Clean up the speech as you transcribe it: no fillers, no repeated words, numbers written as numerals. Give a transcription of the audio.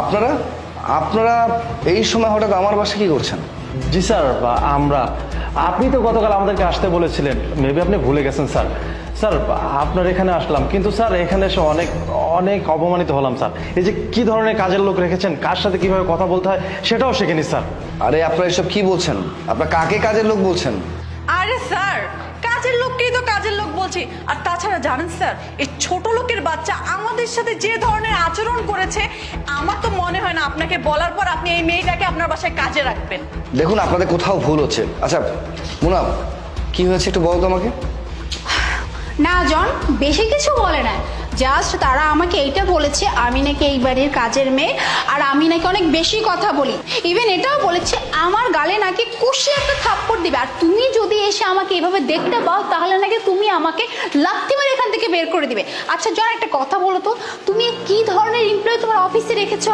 আপনারা আপনারা এই সময় হঠাৎ আমার বাসায় কি করছেন? জি স্যার, আপনি তো গতকাল আমাদেরকে আসতে বলেছিলেন, মেবি আপনি ভুলে গেছেন স্যার। স্যার আপনার এখানে আসলাম, কিন্তু স্যার এখানে এসে অনেক অনেক অপমানিত হলাম স্যার। এই যে কি ধরনের কাজের লোক রেখেছেন, কার সাথে কিভাবে কথা বলতে হয় সেটাও শিখিনি স্যার। আরে আপনারা এসব কি বলছেন? আপনারা কাকে কাজের লোক বলছেন? আরে স্যার, কাজের লোককেই তো কাজের লোক বলছি। আর তাছাড়া জানেন স্যার, এই ছোট লোকের বাচ্চা আমাদের সাথে যে ধরনের আচরণ করেছে, আমার তো মনে হয় না আপনাকে বলার পর আপনি এই মেয়েটাকে আপনার বাসায় কাজে রাখবেন। দেখুন, আপনাদের কোথাও ভুল হচ্ছে। আচ্ছা মুনা, কি হয়েছে একটু বলো তো আমাকে। না জন, বেশি কিছু বলে না, জাস্ট তারা আমাকে এইটা বলেছে আমি নাকি এই বাড়ির কাজের মেয়ে, আর আমি নাকি অনেক বেশি কথা বলি। ইভেন এটাও বলেছে আমার গালে নাকি কষিয়ে একটা থাপ্পড় দিবে, আর তুমি যদি এসে আমাকে এভাবে দেখতে পাও তাহলে নাকি তুমি আমাকে লাথি মেরে এখান থেকে বের করে দিবে। আচ্ছা জন, একটা কথা বলো তো, তুমি কি ধরনের এমপ্লয়ি তোমার অফিসে রেখেছো?